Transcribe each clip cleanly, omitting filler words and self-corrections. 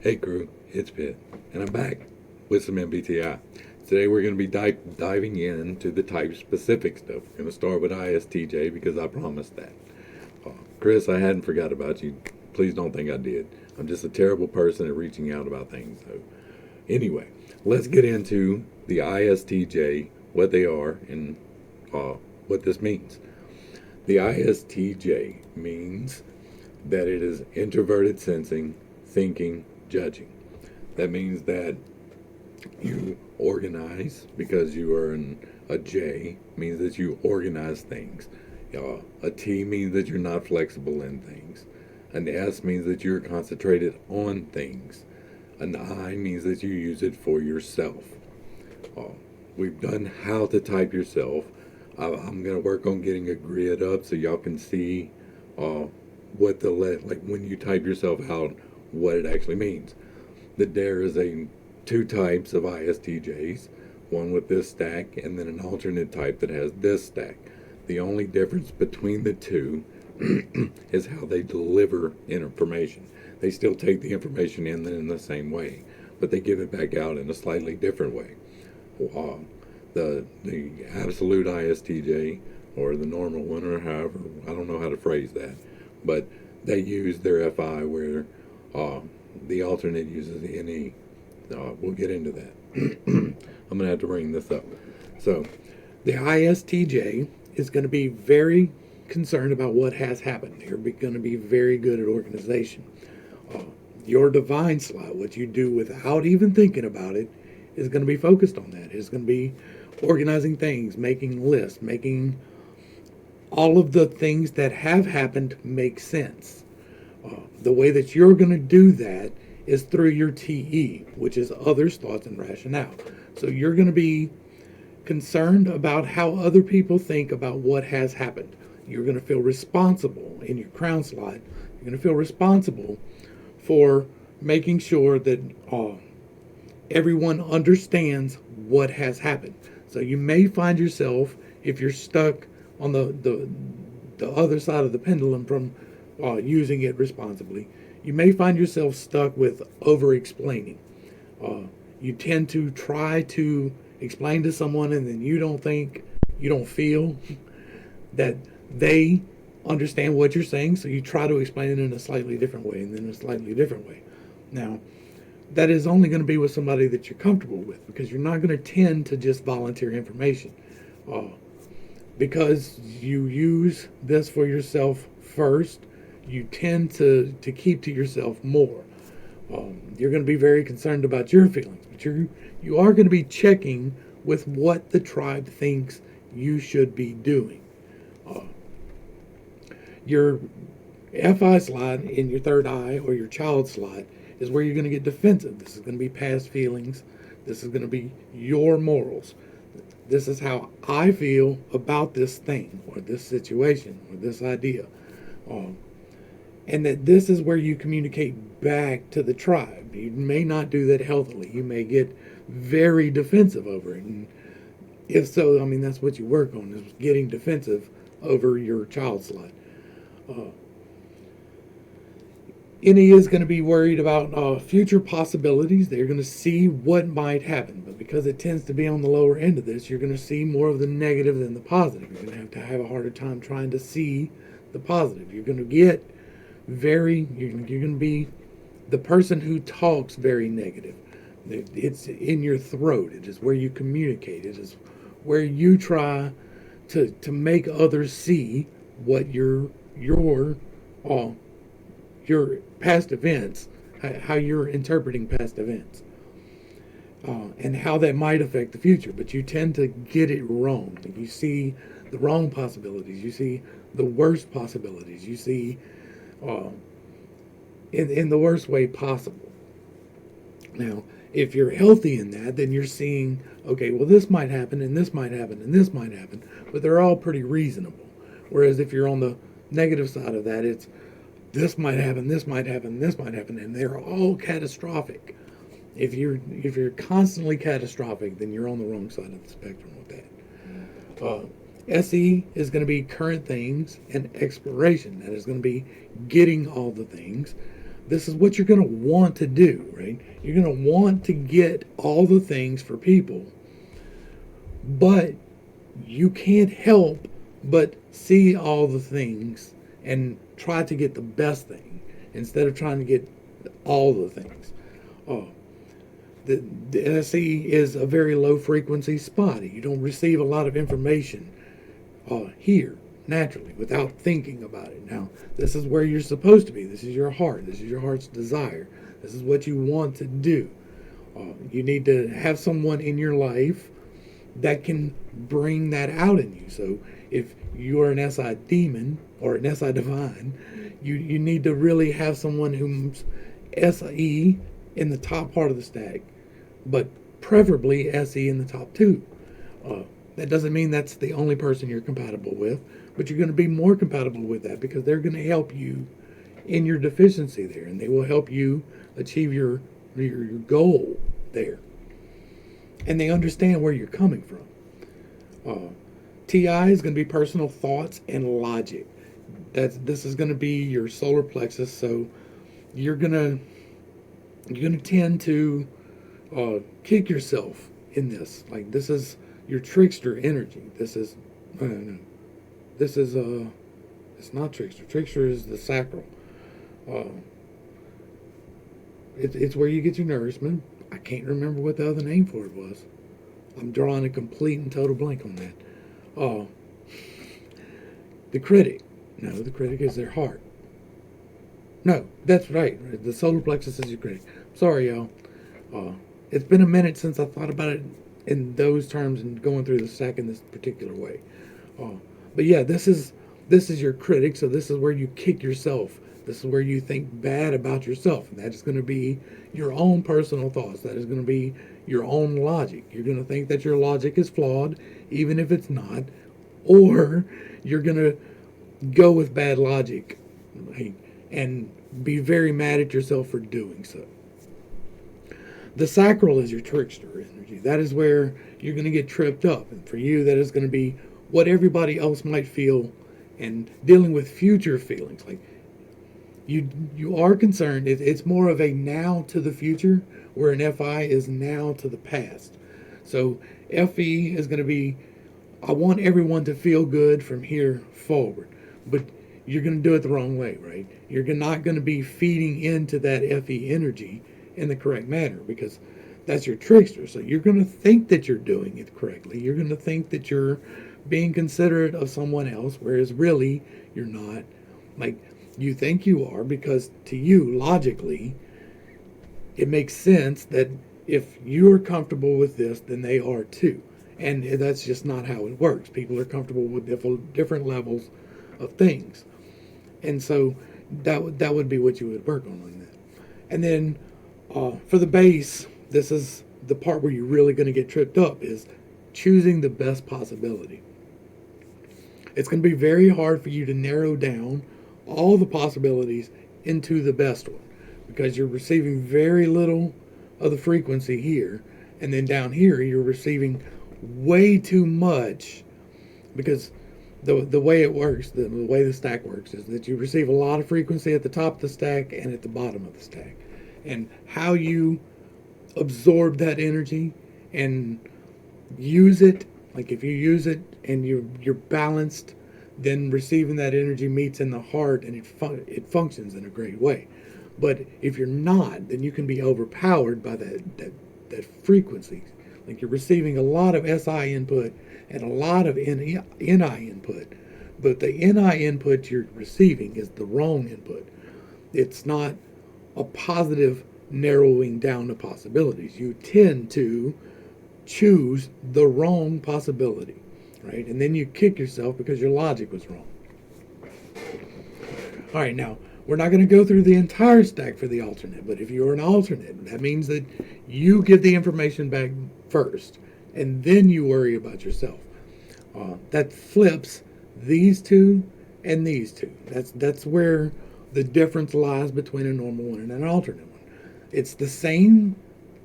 Hey crew, it's Pitt, and I'm back with some MBTI. Today we're going to be diving into the type specific stuff. We're going to start with ISTJ because I promised that. Chris, I hadn't forgot about you. Please don't think I did. I'm just a terrible person at reaching out about things. So, anyway, let's get into the ISTJ, what they are, and what this means. The ISTJ means that it is introverted sensing, thinking, judging. That means that you organize because you are a J, means that you organize things. A T means that you're not flexible in things. An S means that you're concentrated on things. An I means that you use it for yourself. Uh, we've done how to type yourself. I'm going to work on getting a grid up so y'all can see uh, what like when you type yourself out, what it actually means. That there is two types of ISTJs, one with this stack and then an alternate type that has this stack. The only difference between the two is how they deliver information. They still take the information in the same way, but they give it back out in a slightly different way. Uh, the absolute ISTJ or the normal one or however, I don't know how to phrase that, but they use their FI where the alternate uses the NE. We'll get into that. I'm going to have to bring this up. So, the ISTJ is going to be very concerned about what has happened. They're going to be very good at organization. Your divine slot, what you do without even thinking about it, is going to be focused on that. It's going to be organizing things, making lists, making all of the things that have happened make sense. The way that you're going to do that is through your TE, which is others, thoughts, and rationale. So you're going to be concerned about how other people think about what has happened. You're going to feel responsible in your crown slot. You're going to feel responsible for making sure that everyone understands what has happened. So you may find yourself, if you're stuck on the other side of the pendulum from using it responsibly, you may find yourself stuck with over-explaining. You tend to try to explain to someone and then you don't feel that they understand what you're saying, so you try to explain it in a slightly different way and then a slightly different way. Now, that is only going to be with somebody that you're comfortable with, because you're not going to tend to just volunteer information. Because you use this for yourself first, you tend to keep to yourself more. You're going to be very concerned about your feelings, but you are going to be checking with what the tribe thinks you should be doing. Your FI slot in your third eye or your child slot is where you're going to get defensive. This is going to be past feelings. This is going to be your morals. This is how I feel about this thing or this situation or this idea. And that this is where you communicate back to the tribe. You may not do that healthily. You may get very defensive over it. And if so, I mean, that's what you work on, is getting defensive over your child slot. NE is going to be worried about future possibilities. They're going to see what might happen. But because it tends to be on the lower end of this, you're going to see more of the negative than the positive. You're going to have a harder time trying to see the positive. You're going to get you're going to be the person who talks very negative. It's in your throat. It is where you communicate. It is where you try to make others see what your past events, how you're interpreting past events, and how that might affect the future. But you tend to get it wrong. You see the wrong possibilities. You see the worst possibilities. You see in the worst way possible. Now, if you're healthy in that, then you're seeing, okay, well, this might happen, and this might happen, and this might happen, but they're all pretty reasonable. Whereas if you're on the negative side of that, it's this might happen, this might happen, this might happen, and they're all catastrophic. If you're constantly catastrophic, then you're on the wrong side of the spectrum with that. SE is going to be current things and exploration. That is going to be getting all the things. this is what you're going to want to do, right? You're going to want to get all the things for people, but you can't help but see all the things and try to get the best thing instead of trying to get all the things. Uh, the SE is a very low frequency spot. You don't receive a lot of information here naturally without thinking about it. Now, this is where you're supposed to be. This is your heart. This is your heart's desire. This is what you want to do. You need to have someone in your life that can bring that out in you. So if you are an SI demon or an SI divine, you need to really have someone who's SE in the top part of the stack, but preferably SE in the top two. That doesn't mean that's the only person you're compatible with, but you're going to be more compatible with that because they're going to help you in your deficiency there, and they will help you achieve your goal there. And they understand where you're coming from. TI is going to be personal thoughts and logic. This is going to be your solar plexus, so you're going to tend to kick yourself in this. Like, this is your trickster energy. This is it's not trickster. Trickster is the sacral. It's where you get your nourishment. I can't remember what the other name for it was. I'm drawing a complete and total blank on that. The critic. No, the critic is their heart. No, that's right. The solar plexus is your critic. Sorry, y'all. It's been a minute since I thought about it in those terms and going through the stack in this particular way. But yeah, this is your critic, so this is where you kick yourself. This is where you think bad about yourself. And that is going to be your own personal thoughts. That is going to be your own logic. You're going to think that your logic is flawed, even if it's not. Or you're going to go with bad logic, right, and be very mad at yourself for doing so. The sacral is your trickster energy. That is where you're going to get tripped up. And for you, that is going to be what everybody else might feel and dealing with future feelings. Like, you are concerned. It's more of a now to the future, where an FI is now to the past. So FE is going to be, I want everyone to feel good from here forward. But you're going to do it the wrong way, right? You're not going to be feeding into that FE energy in the correct manner, because that's your trickster. So you're going to think that you're doing it correctly. You're going to think that you're being considerate of someone else, whereas really you're not. Like, you think you are, because to you, logically, it makes sense that if you're comfortable with this, then they are too. And that's just not how it works. People are comfortable with different levels of things. And so that would be what you would work on that. And then for the base, this is the part where you're really going to get tripped up, is choosing the best possibility. It's going to be very hard for you to narrow down all the possibilities into the best one, because you're receiving very little of the frequency here, and then down here you're receiving way too much, because the way it works, the way the stack works, is that you receive a lot of frequency at the top of the stack and at the bottom of the stack. And how you absorb that energy and use it, like if you use it and you're balanced, then receiving that energy meets in the heart, and it functions in a great way. But if you're not, then you can be overpowered by that frequency. Like, you're receiving a lot of SI input and a lot of NI input, but the NI input you're receiving is the wrong input. It's not a positive narrowing down of possibilities. You tend to choose the wrong possibility, right? And then you kick yourself because your logic was wrong. All right, now, we're not going to go through the entire stack for the alternate, but if you're an alternate, that means that you give the information back first, and then you worry about yourself. That flips these two and these two. That's where the difference lies between a normal one and an alternate one. It's the same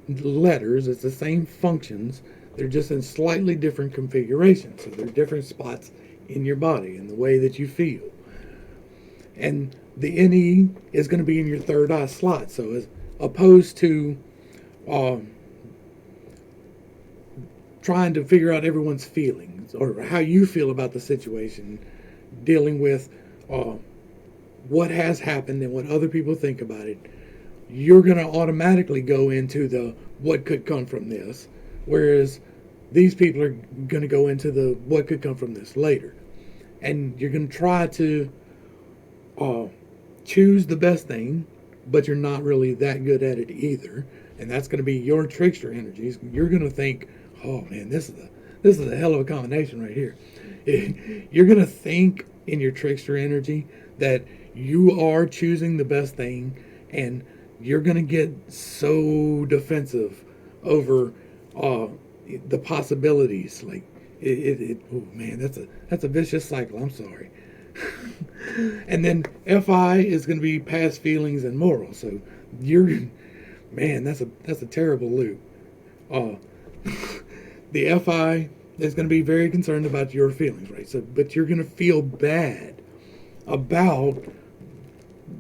letters, it's the same functions, they're just in slightly different configurations. So they're different spots in your body and the way that you feel. And The NE is going to be in your third eye slot. So as opposed to um, trying to figure out everyone's feelings or how you feel about the situation, dealing with uh, what has happened and what other people think about it, you're going to automatically go into the what could come from this, whereas these people are going to go into the what could come from this later. And you're going to try to uh, choose the best thing, but you're not really that good at it either. And that's going to be your trickster energies. You're going to think, oh man, this is a hell of a combination right here. You're going to think in your trickster energy that you are choosing the best thing, and you're going to get so defensive over uh, the possibilities. Like oh man, that's a vicious cycle. I'm sorry. And then FI is going to be past feelings and morals. So you're, man, that's a terrible loop. Uh, the FI is going to be very concerned about your feelings, right? So, but you're going to feel bad about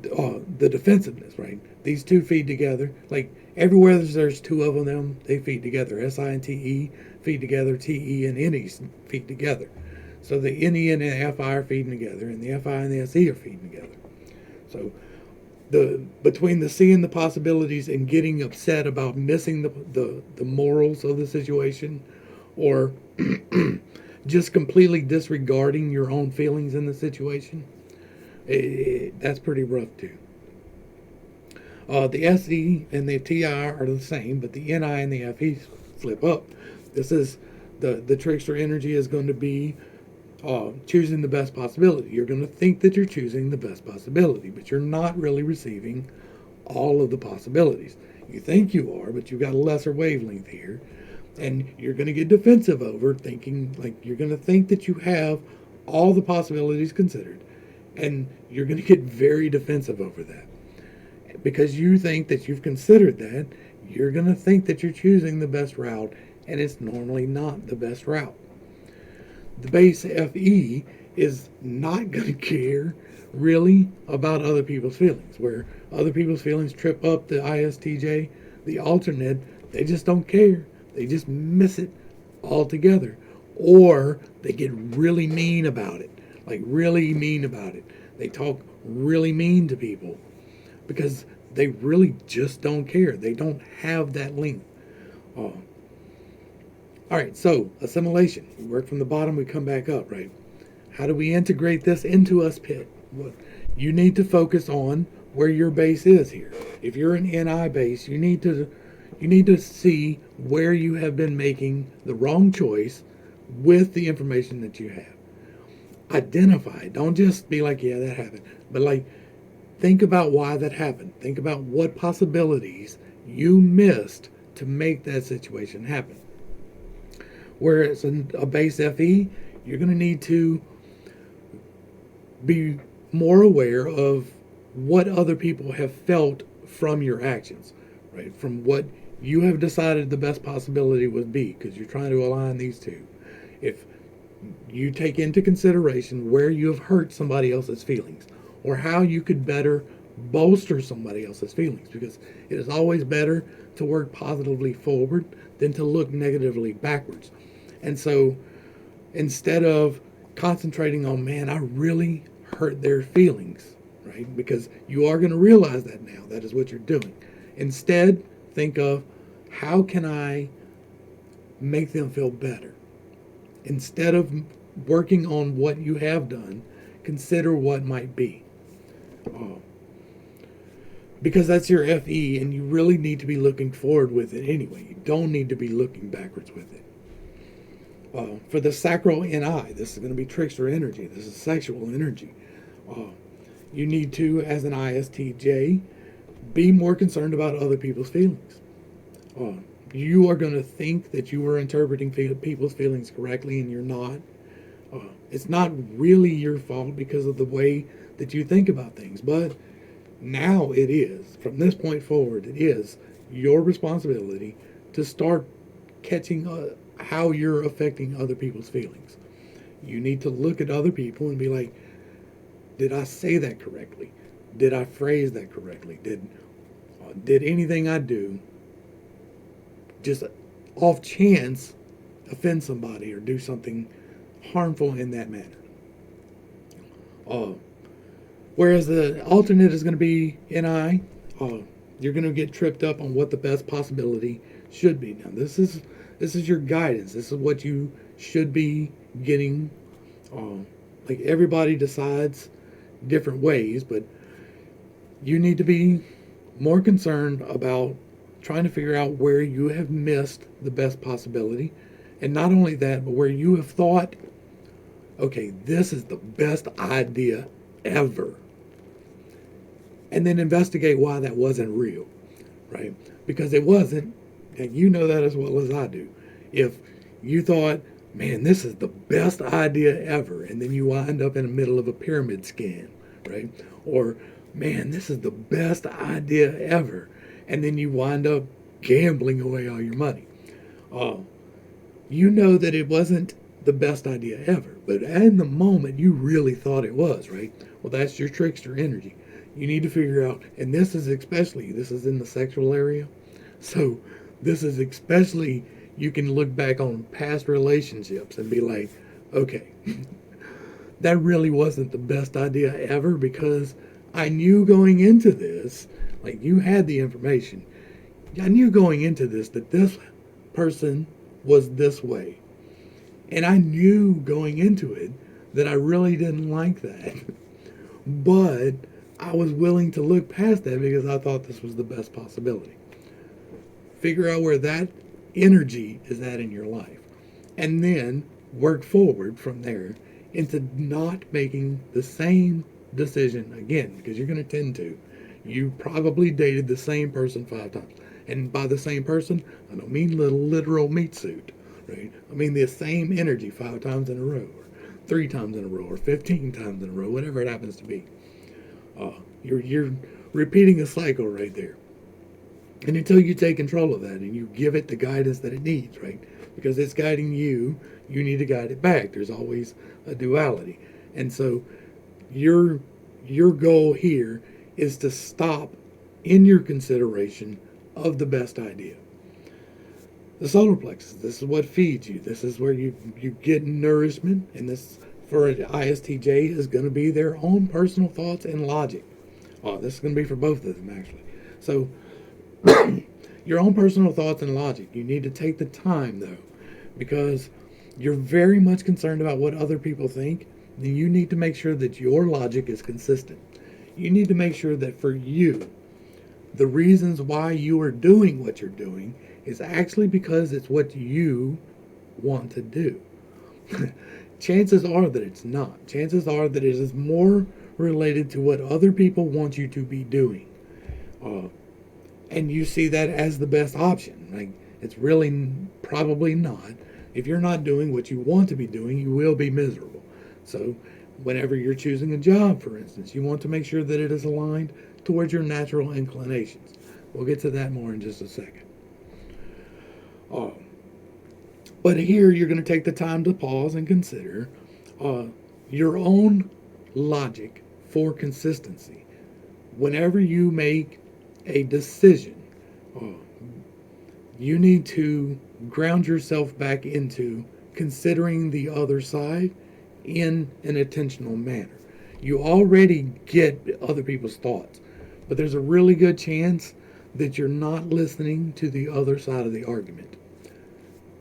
the defensiveness, right? These two feed together. Like everywhere there's two of them, they feed together. SI and TE feed together. TE and NE feed together. So the NE and the FI are feeding together, and the FI and the SE are feeding together. So between the seeing the possibilities and getting upset about missing the morals of the situation, or just completely disregarding your own feelings in the situation, that's pretty rough too. The SE and the TI are the same, but the NI and the FE flip up. This is the trickster energy is going to be choosing the best possibility. You're going to think that you're choosing the best possibility, but you're not really receiving all of the possibilities. You think you are, but you've got a lesser wavelength here, and you're going to get defensive over thinking, like you're going to think that you have all the possibilities considered, and you're going to get very defensive over that. Because you think that you've considered that, you're going to think that you're choosing the best route, and it's normally not the best route. The base FE is not going to care really about other people's feelings. Where other people's feelings trip up the ISTJ, the alternate, they just don't care. They just miss it altogether. Or they get really mean about it. Like really mean about it. They talk really mean to people because they really just don't care. They don't have that link. All right, so assimilation. We work from the bottom, we come back up, right? How do we integrate this into us, Pitt? Well, you need to focus on where your base is here. If you're an NI base, you need to see where you have been making the wrong choice with the information that you have. Identify. Don't just be like, yeah, that happened. But like, think about why that happened. Think about what possibilities you missed to make that situation happen. Whereas a base FE, you're going to need to be more aware of what other people have felt from your actions, right? From what you have decided the best possibility would be, because you're trying to align these two. If you take into consideration where you have hurt somebody else's feelings, or how you could better bolster somebody else's feelings, because it is always better to work positively forward than to look negatively backwards. And so instead of concentrating on, man, I really hurt their feelings, right? Because you are going to realize that now. That is what you're doing. Instead, think of, how can I make them feel better? Instead of working on what you have done, consider what might be. Because that's your FE, and you really need to be looking forward with it anyway. You don't need to be looking backwards with it. For the sacral NI, this is going to be trickster energy. This is sexual energy. You need to, as an ISTJ, be more concerned about other people's feelings. You are going to think that you are interpreting people's feelings correctly, and you're not. It's not really your fault because of the way that you think about things, but now it is. From this point forward, it is your responsibility to start catching how you're affecting other people's feelings. You need to look at other people and be like, did I say that correctly? Did I phrase that correctly? Did anything I do just off chance offend somebody or do something harmful in that manner? Uh, Whereas the alternate is going to be NI, you're going to get tripped up on what the best possibility should be. Now, this is your guidance. This is what you should be getting. Like everybody decides different ways, but you need to be more concerned about trying to figure out where you have missed the best possibility, and not only that, but where you have thought, okay, this is the best idea ever. And then investigate why that wasn't real, right? Because it wasn't, and you know that as well as I do. If you thought, man, this is the best idea ever, and then you wind up in the middle of a pyramid scam, right? Or, man, this is the best idea ever, and then you wind up gambling away all your money. You know that it wasn't the best idea ever, but in the moment you really thought it was, right? Well, that's your trickster energy. You need to figure out, and this is in the sexual area, so this is especially, you can look back on past relationships and be like, okay, that really wasn't the best idea ever, because I knew going into this, like, you had the information, I knew going into this that this person was this way, and I knew going into it that I really didn't like that, but I was willing to look past that because I thought this was the best possibility. Figure out where that energy is at in your life, and then work forward from there into not making the same decision again, because you're going to tend to. You probably dated the same person 5 times. And by the same person, I don't mean little literal meat suit, right? I mean the same energy 5 times in a row, or 3 times in a row, or 15 times in a row, whatever it happens to be. You're repeating a cycle right there. And until you take control of that and you give it the guidance that it needs, right? Because it's guiding you, you need to guide it back. There's always a duality. And so your goal here is to stop in your consideration of the best idea. The solar plexus, this is what feeds you. This is where you get nourishment, and this for an ISTJ is going to be their own personal thoughts and logic. This is going to be for both of them, actually. So your own personal thoughts and logic. You need to take the time, though, because you're very much concerned about what other people think. Then you need to make sure that your logic is consistent. You need to make sure that for you, the reasons why you are doing what you're doing is actually because it's what you want to do. Chances are that it's not. Chances are that it is more related to what other people want you to be doing. And you see that as the best option. Like, it's really probably not. If you're not doing what you want to be doing, you will be miserable. So whenever you're choosing a job, for instance, you want to make sure that it is aligned towards your natural inclinations. We'll get to that more in just a second. But here you're going to take the time to pause and consider your own logic for consistency. Whenever you make a decision, you need to ground yourself back into considering the other side in an intentional manner. You already get other people's thoughts, but there's a really good chance that you're not listening to the other side of the argument.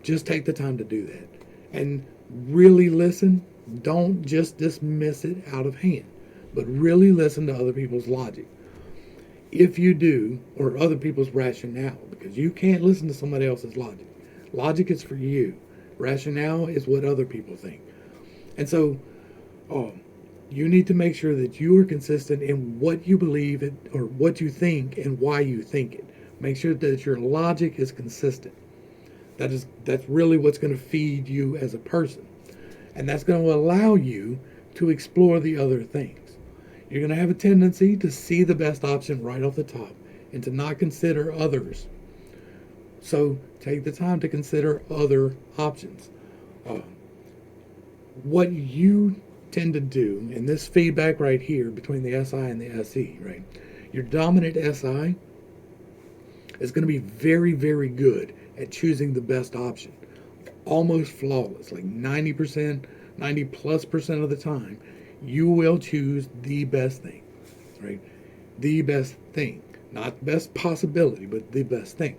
Just take the time to do that and really listen. Don't just dismiss it out of hand, but really listen to other people's logic. If you do, or other people's rationale, because you can't listen to somebody else's logic. Logic is for you. Rationale is what other people think. And so you need to make sure that you are consistent in what you believe it, or what you think and why you think it. Make sure that your logic is consistent. That's really what's going to feed you as a person. And that's going to allow you to explore the other things. You're going to have a tendency to see the best option right off the top and to not consider others. So take the time to consider other options. What you tend to do, and this feedback right here between the SI and the SE, right? Your dominant SI is going to be very, very good at choosing the best option. Almost flawless, like 90%, 90+% of the time, you will choose the best thing, right? The best thing. Not the best possibility, but the best thing.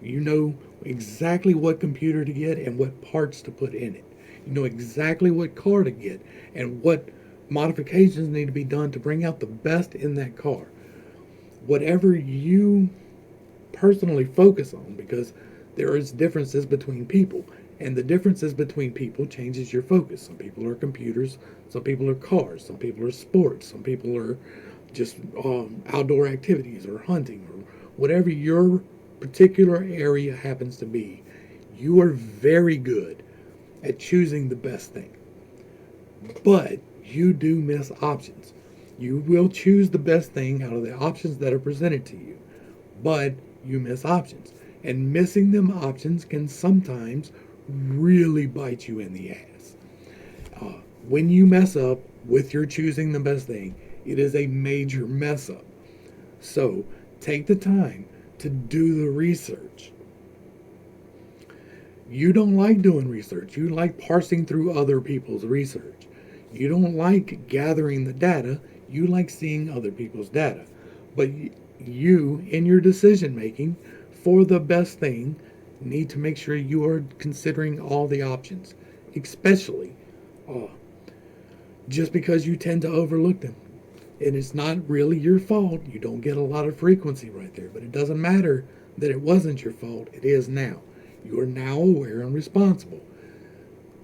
You know exactly what computer to get and what parts to put in it. You know exactly what car to get and what modifications need to be done to bring out the best in that car. Whatever you personally focus on, because there is differences between people, and the differences between people changes your focus. Some people are computers, some people are cars, some people are sports, some people are just outdoor activities or hunting or whatever your particular area happens to be. You are very good at choosing the best thing, but you do miss options. You will choose the best thing out of the options that are presented to you, but you miss options, and missing them options can sometimes really bite you in the ass. When you mess up with your choosing the best thing, it is a major mess up. So take the time to do the research. You don't like doing research. You like parsing through other people's research. You don't like gathering the data. You like seeing other people's data. But you, in your decision making for the best thing, need to make sure you are considering all the options, especially just because you tend to overlook them. And it's not really your fault. You don't get a lot of frequency right there, but it doesn't matter that it wasn't your fault. It is now. You are now aware and responsible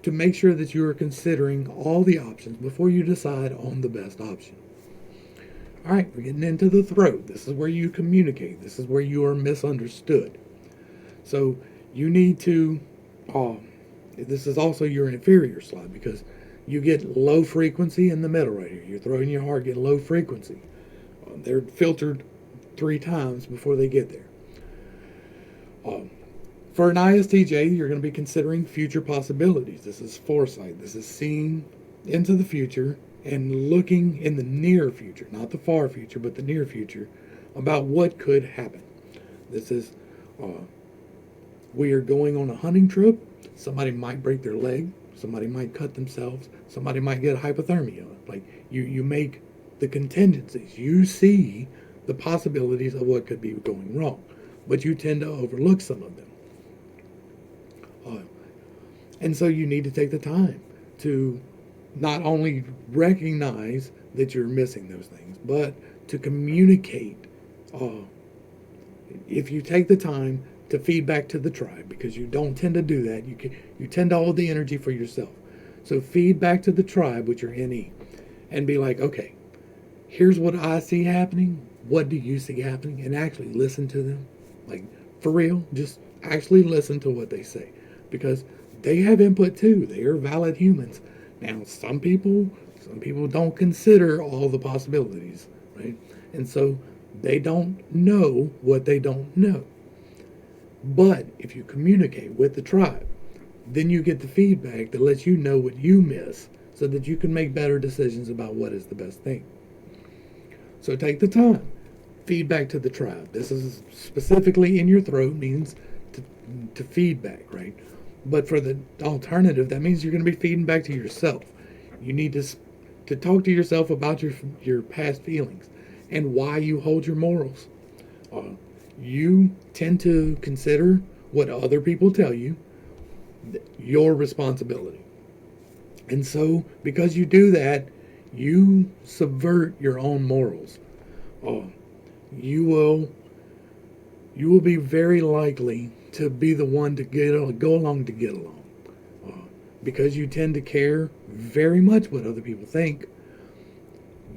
to make sure that you are considering all the options before you decide on the best option. All right, we're getting into the throat. This is where you communicate. This is where you are misunderstood. So you need to, this is also your inferior slide, because you get low frequency in the middle right here. Your throat and your heart get low frequency. They're filtered 3 times before they get there. For an ISTJ, you're going to be considering future possibilities. This is foresight. This is seeing into the future and looking in the near future, not the far future, but the near future, about what could happen. This is, we are going on a hunting trip. Somebody might break their leg. Somebody might cut themselves. Somebody might get hypothermia. Like, you make the contingencies. You see the possibilities of what could be going wrong, but you tend to overlook some of them. And so you need to take the time to not only recognize that you're missing those things, but to communicate. If you take the time to feed back to the tribe, because you don't tend to do that, you tend to hold the energy for yourself. So feed back to the tribe with your NE and be like, okay, here's what I see happening. What do you see happening? And actually listen to them. Like, for real, just actually listen to what they say, because they have input too. They are valid humans. Now, some people don't consider all the possibilities, right? And so they don't know what they don't know. But if you communicate with the tribe, then you get the feedback that lets you know what you miss, so that you can make better decisions about what is the best thing. So take the time. Feedback to the tribe. This is specifically in your throat, means to feedback, right? But for the alternative, that means you're going to be feeding back to yourself. You need to talk to yourself about your past feelings and why you hold your morals. You tend to consider what other people tell you your responsibility. And so, because you do that, you subvert your own morals. You will be very likely to be the one to go along to get along. Because you tend to care very much what other people think,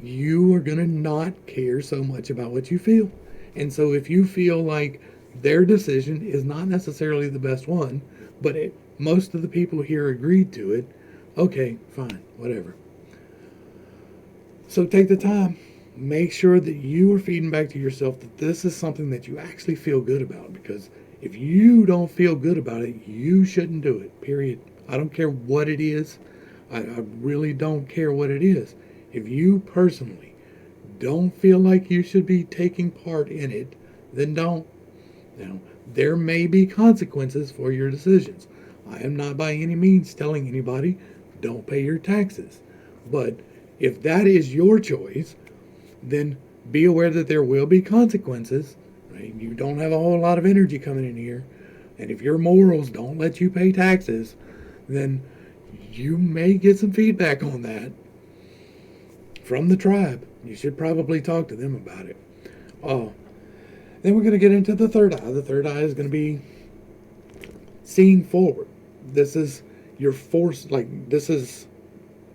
you are going to not care so much about what you feel. And so if you feel like their decision is not necessarily the best one, but most of the people here agreed to it, okay, fine, whatever. So take the time. Make sure that you are feeding back to yourself that this is something that you actually feel good about, because if you don't feel good about it, you shouldn't do it, period. I don't care what it is. I really don't care what it is. If you personally don't feel like you should be taking part in it, then don't. Now, there may be consequences for your decisions. I am not by any means telling anybody don't pay your taxes. But if that is your choice, then be aware that there will be consequences. Right? You don't have a whole lot of energy coming in here. And if your morals don't let you pay taxes, then you may get some feedback on that from the tribe. You should probably talk to them about it. Then we're going to get into the third eye. The third eye is going to be seeing forward. This is your force, like this is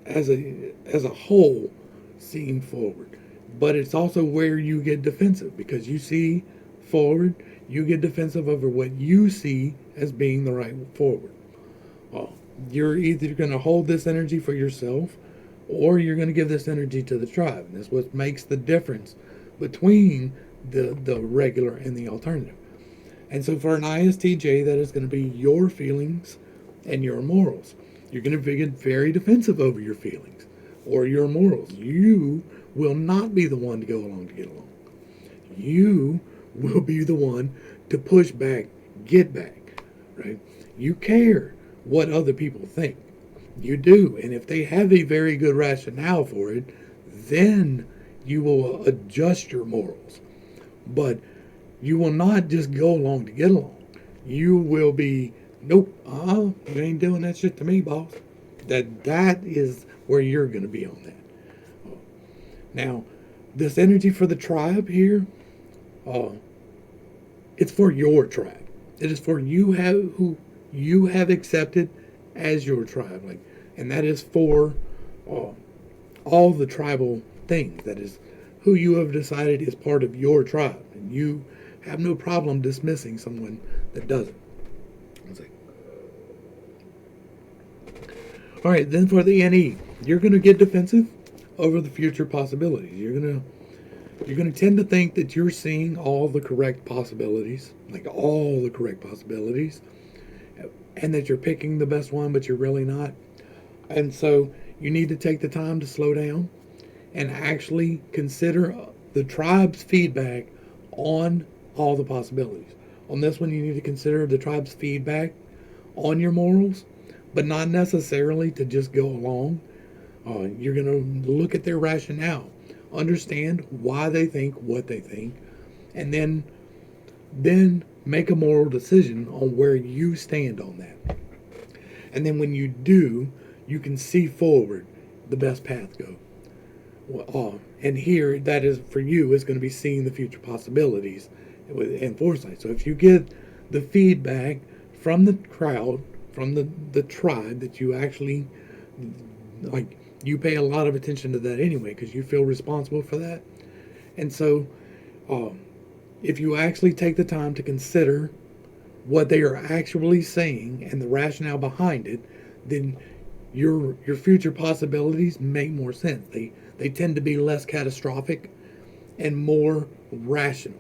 as a whole seeing forward. But it's also where you get defensive because you see forward, you get defensive over what you see as being the right forward. You're either going to hold this energy for yourself or you're going to give this energy to the tribe. And that's what makes the difference between the regular and the alternative. And so for an ISTJ, that is going to be your feelings and your morals. You're going to get very defensive over your feelings or your morals. You will not be the one to go along to get along. You will be the one to push back, get back, right? You care what other people think. You do. And if they have a very good rationale for it, then you will adjust your morals. But you will not just go along to get along. You will be, nope, you ain't doing that shit to me, boss. That is where you're going to be on that. Now, this energy for the tribe here, it's for your tribe. It is for who you have accepted as your tribe, and that is for all the tribal things. That is who you have decided is part of your tribe, and you have no problem dismissing someone that doesn't. All right, then for the NE, you're going to get defensive over the future possibilities. You're going to tend to think that you're seeing all the correct possibilities, and that you're picking the best one, but you're really not. And so you need to take the time to slow down and actually consider the tribe's feedback on all the possibilities. On this one, you need to consider the tribe's feedback on your morals, but not necessarily to just go along. You're going to look at their rationale, understand why they think what they think, and then make a moral decision on where you stand on that. And then when you do, you can see forward the best path go. And here, that is for you, is going to be seeing the future possibilities and foresight. So if you get the feedback from the crowd, from the tribe, that you actually, you pay a lot of attention to that anyway because you feel responsible for that. And so if you actually take the time to consider what they are actually saying and the rationale behind it, then your future possibilities make more sense. They tend to be less catastrophic and more rational.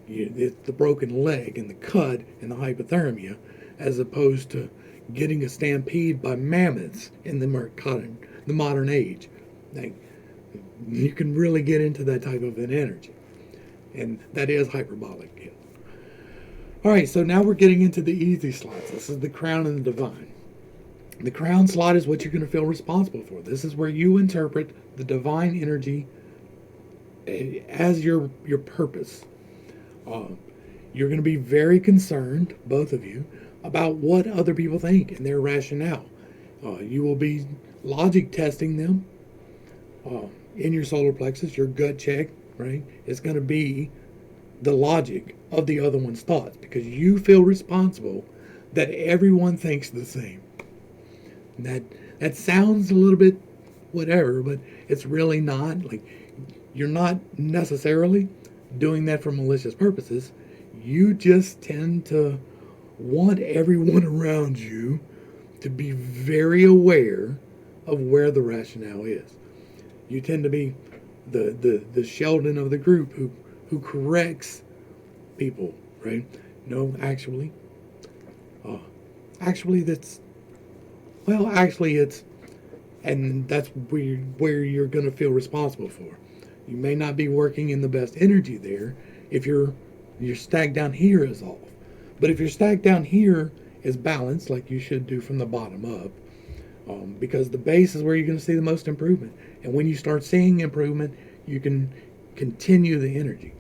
It's the broken leg and the cut and the hypothermia, as opposed to getting a stampede by mammoths in the modern age. You can really get into that type of an energy, and that is hyperbolic. Yeah. All right, so now we're getting into the easy slots. This is the crown and the divine. The crown slot is what you're going to feel responsible for. This is where you interpret the divine energy as your purpose. You're going to be very concerned, both of you, about what other people think and their rationale. You will be logic testing them in your solar plexus. Your gut check, right? It's going to be the logic of the other one's thoughts, because you feel responsible that everyone thinks the same. That sounds a little bit whatever, but it's really not. You're not necessarily doing that for malicious purposes. You just tend to want everyone around you to be very aware of where the rationale is. You tend to be the Sheldon of the group who corrects people, right? No, actually it's and that's where you're going to feel responsible for. You may not be working in the best energy there if your stack down here is off. But if your stack down here is balanced, like you should do from the bottom up, because the base is where you're going to see the most improvement. And when you start seeing improvement, you can continue the energy.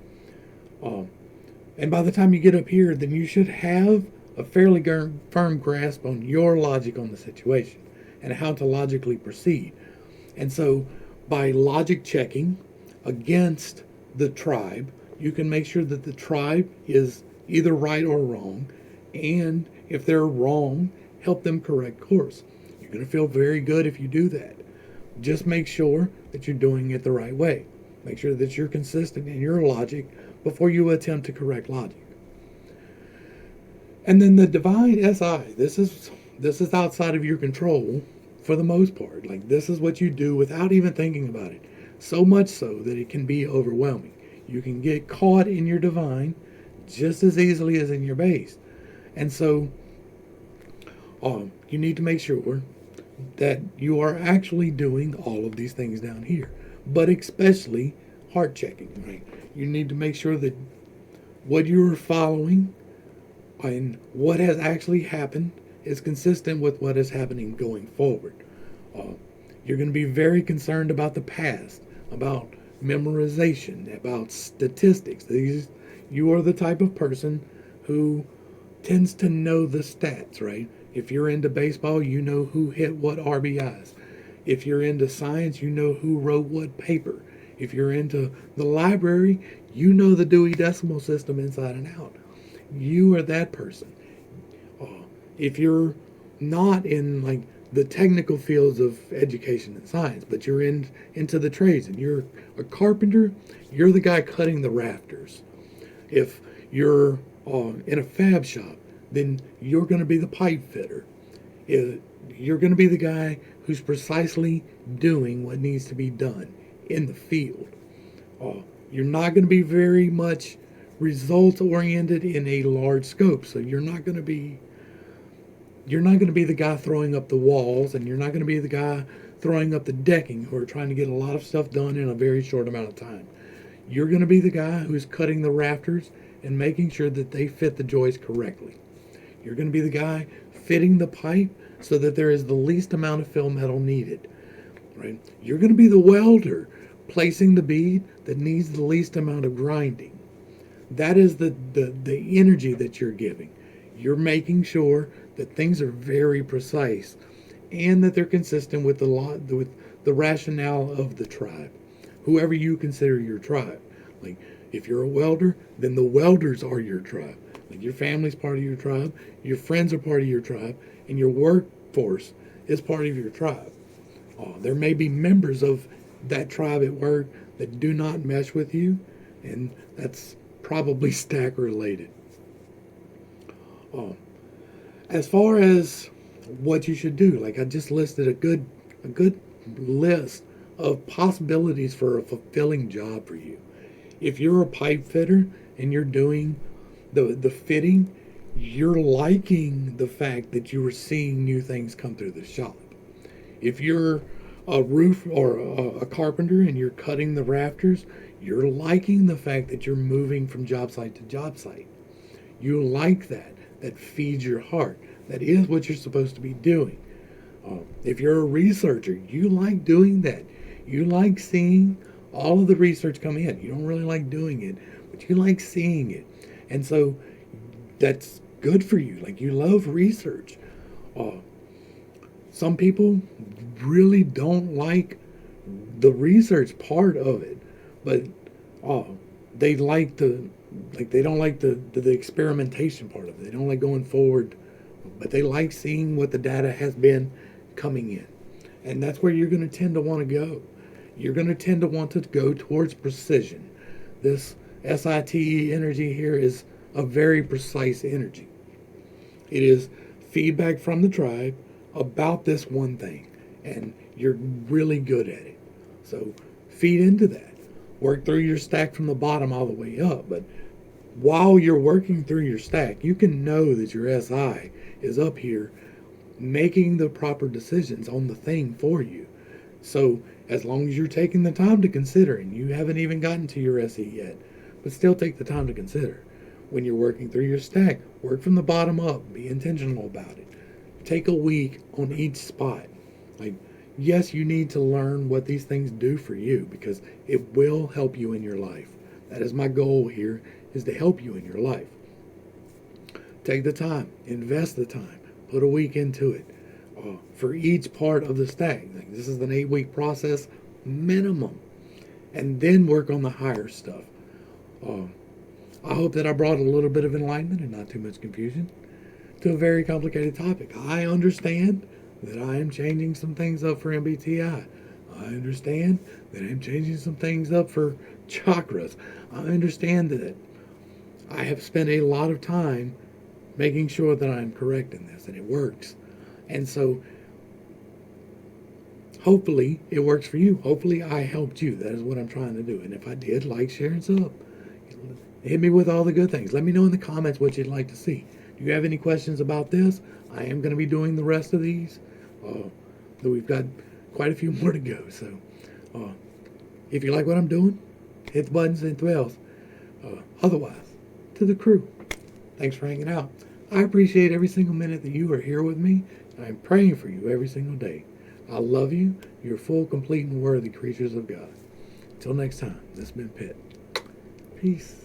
And by the time you get up here, then you should have a fairly firm grasp on your logic on the situation and how to logically proceed. And so by logic checking against the tribe, you can make sure that the tribe is either right or wrong. And if they're wrong, help them correct course. You're going to feel very good if you do that. Just make sure that you're doing it the right way. Make sure that you're consistent in your logic before you attempt to correct logic. And then the divine SI, this is outside of your control for the most part. Like, this is what you do without even thinking about it. So much so that it can be overwhelming. You can get caught in your divine just as easily as in your base. And so you need to make sure that you are actually doing all of these things down here, but especially heart checking, right? You need to make sure that what you're following and what has actually happened is consistent with what is happening going forward. You're going to be very concerned about the past, about memorization, about statistics. You are the type of person who tends to know the stats, right? If you're into baseball, you know who hit what RBIs. If you're into science, you know who wrote what paper. If you're into the library, you know the Dewey Decimal System inside and out. You are that person. If you're not in like the technical fields of education and science, but you're into the trades and you're a carpenter, you're the guy cutting the rafters. If you're in a fab shop, then you're going to be the pipe fitter. You're going to be the guy who's precisely doing what needs to be done in the field. You're not going to be very much results oriented in a large scope. So you're not going to be the guy throwing up the walls, and you're not going to be the guy throwing up the decking who are trying to get a lot of stuff done in a very short amount of time. You're going to be the guy who's cutting the rafters and making sure that they fit the joist correctly. You're going to be the guy fitting the pipe so that there is the least amount of fill metal needed, right? You're going to be the welder placing the bead that needs the least amount of grinding. That is the energy that you're giving. You're making sure that things are very precise and that they're consistent with the rationale of the tribe, whoever you consider your tribe. Like, if you're a welder, then the welders are your tribe. Like, your family's part of your tribe, your friends are part of your tribe, and your workforce is part of your tribe. There may be members of that tribe at work that do not mesh with you, and that's probably stack related. As far as what you should do, like I just listed a good list of possibilities for a fulfilling job for you. If you're a pipe fitter and you're doing the fitting, you're liking the fact that you are seeing new things come through the shop. If you're a roof or a carpenter and you're cutting the rafters, you're liking the fact that you're moving from job site to job site. You like that. That feeds your heart. That is what you're supposed to be doing. If you're a researcher, you like doing that. You like seeing all of the research come in. You don't really like doing it, but you like seeing it. And so that's good for you. Like, you love research. Some people really don't like the research part of it, but they like they don't like the experimentation part of it. They don't like going forward, but they like seeing what the data has been coming in. And that's where you're going to tend to want to go. You're going to tend to want to go towards precision. This SITE energy here is a very precise energy. It is feedback from the tribe about this one thing, and you're really good at it. So feed into that. Work through your stack from the bottom all the way up, but while you're working through your stack, you can know that your SI is up here making the proper decisions on the thing for you. So as long as you're taking the time to consider, and you haven't even gotten to your SE yet, but still take the time to consider. When you're working through your stack, work from the bottom up. Be intentional about it. Take a week on each spot. Like, yes, you need to learn what these things do for you because it will help you in your life. That is my goal here, is to help you in your life. Take the time, invest the time, put a week into it for each part of the stack. Like, this is an 8-week process minimum, and then work on the higher stuff. I hope that I brought a little bit of enlightenment and not too much confusion to a very complicated topic. I understand that I am changing some things up for MBTI. I understand that I'm changing some things up for chakras. I understand that I have spent a lot of time making sure that I'm correct in this and it works. And so hopefully it works for you. Hopefully I helped you. That is what I'm trying to do. And if I did, like, share, and sub. Hit me with all the good things. Let me know in the comments what you'd like to see. Do you have any questions about this? I am going to be doing the rest of these. We've got quite a few more to go. So if you like what I'm doing, hit the buttons and bells. Otherwise, to the crew, thanks for hanging out. I appreciate every single minute that you are here with me. I'm praying for you every single day. I love you. You're full, complete, and worthy creatures of God. Until next time, this has been Pitt. Peace.